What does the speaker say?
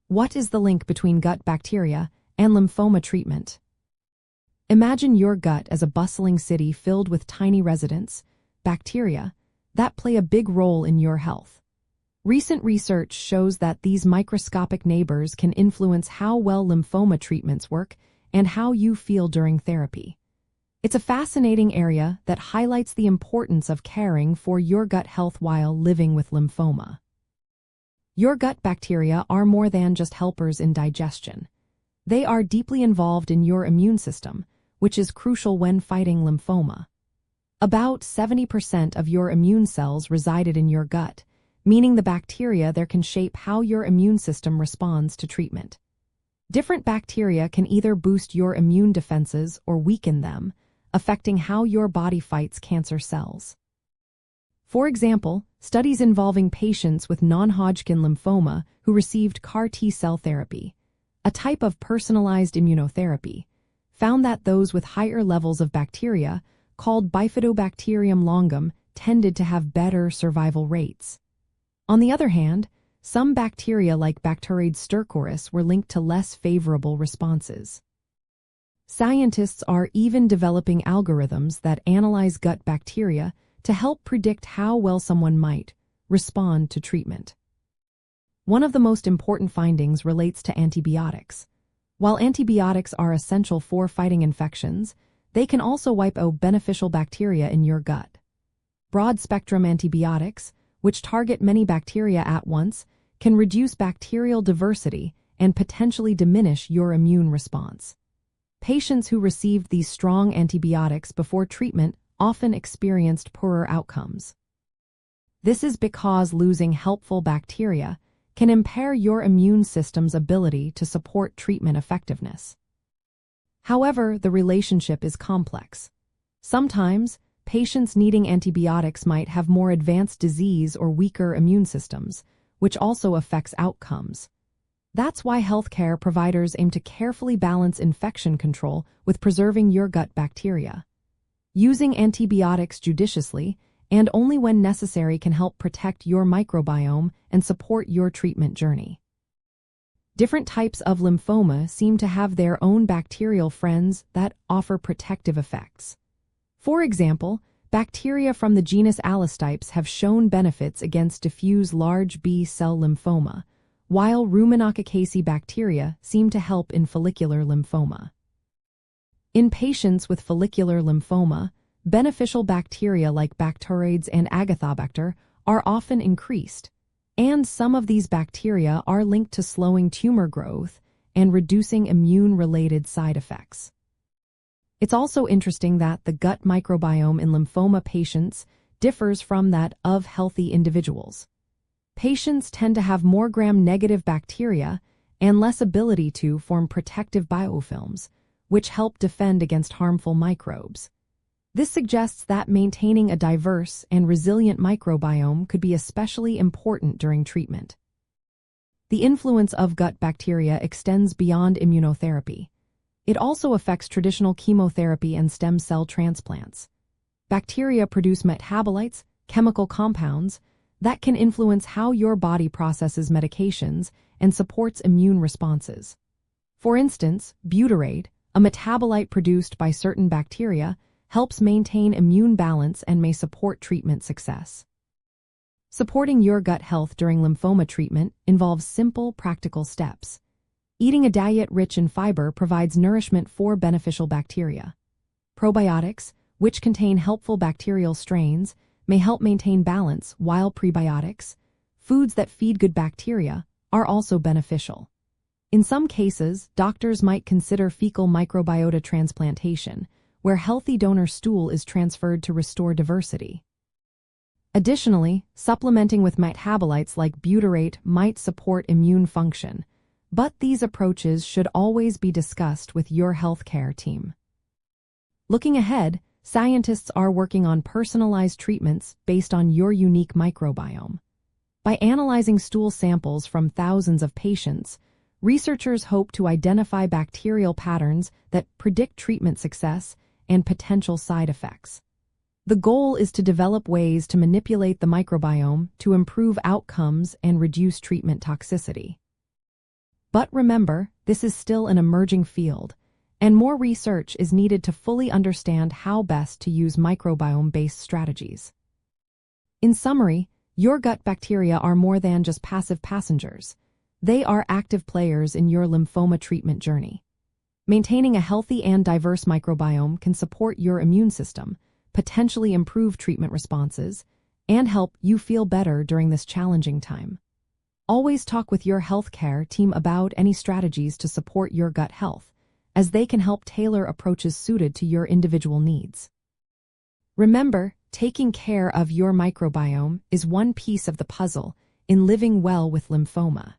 What is the link between gut bacteria and lymphoma treatment? Imagine your gut as a bustling city filled with tiny residents, bacteria, that play a big role in your health. Recent research shows that these microscopic neighbors can influence how well lymphoma treatments work and how you feel during therapy. It's a fascinating area that highlights the importance of caring for your gut health while living with lymphoma. Your gut bacteria are more than just helpers in digestion. They are deeply involved in your immune system, which is crucial when fighting lymphoma. About 70% of your immune cells resided in your gut, meaning the bacteria there can shape how your immune system responds to treatment. Different bacteria can either boost your immune defenses or weaken them, affecting how your body fights cancer cells. For example, studies involving patients with non-Hodgkin lymphoma who received CAR T-cell therapy, a type of personalized immunotherapy, found that those with higher levels of bacteria, called Bifidobacterium longum, tended to have better survival rates. On the other hand, some bacteria like Bacteroides stercoris were linked to less favorable responses. Scientists are even developing algorithms that analyze gut bacteria to help predict how well someone might respond to treatment. One of the most important findings relates to antibiotics. While antibiotics are essential for fighting infections, they can also wipe out beneficial bacteria in your gut. Broad-spectrum antibiotics, which target many bacteria at once, can reduce bacterial diversity and potentially diminish your immune response. Patients who received these strong antibiotics before treatment often experienced poorer outcomes. This is because losing helpful bacteria can impair your immune system's ability to support treatment effectiveness. However, the relationship is complex. Sometimes, patients needing antibiotics might have more advanced disease or weaker immune systems, which also affects outcomes. That's why healthcare providers aim to carefully balance infection control with preserving your gut bacteria. Using antibiotics judiciously and only when necessary can help protect your microbiome and support your treatment journey. Different types of lymphoma seem to have their own bacterial friends that offer protective effects. For example, bacteria from the genus Allostipes have shown benefits against diffuse large B-cell lymphoma, while Ruminococcaceae bacteria seem to help in follicular lymphoma. In patients with follicular lymphoma, beneficial bacteria like Bacteroides and Agathobacter are often increased, and some of these bacteria are linked to slowing tumor growth and reducing immune-related side effects. It's also interesting that the gut microbiome in lymphoma patients differs from that of healthy individuals. Patients tend to have more gram-negative bacteria and less ability to form protective biofilms, which help defend against harmful microbes. This suggests that maintaining a diverse and resilient microbiome could be especially important during treatment. The influence of gut bacteria extends beyond immunotherapy. It also affects traditional chemotherapy and stem cell transplants. Bacteria produce metabolites, chemical compounds, that can influence how your body processes medications and supports immune responses. For instance, butyrate, a metabolite produced by certain bacteria, helps maintain immune balance and may support treatment success. Supporting your gut health during lymphoma treatment involves simple, practical steps. Eating a diet rich in fiber provides nourishment for beneficial bacteria. Probiotics, which contain helpful bacterial strains, may help maintain balance, while prebiotics, foods that feed good bacteria, are also beneficial. In some cases, doctors might consider fecal microbiota transplantation, where healthy donor stool is transferred to restore diversity. Additionally, supplementing with metabolites like butyrate might support immune function, but these approaches should always be discussed with your healthcare team. Looking ahead, scientists are working on personalized treatments based on your unique microbiome. By analyzing stool samples from thousands of patients, researchers hope to identify bacterial patterns that predict treatment success and potential side effects. The goal is to develop ways to manipulate the microbiome to improve outcomes and reduce treatment toxicity. But remember, this is still an emerging field, and more research is needed to fully understand how best to use microbiome-based strategies. In summary, your gut bacteria are more than just passive passengers. They are active players in your lymphoma treatment journey. Maintaining a healthy and diverse microbiome can support your immune system, potentially improve treatment responses, and help you feel better during this challenging time. Always talk with your healthcare team about any strategies to support your gut health, as they can help tailor approaches suited to your individual needs. Remember, taking care of your microbiome is one piece of the puzzle in living well with lymphoma.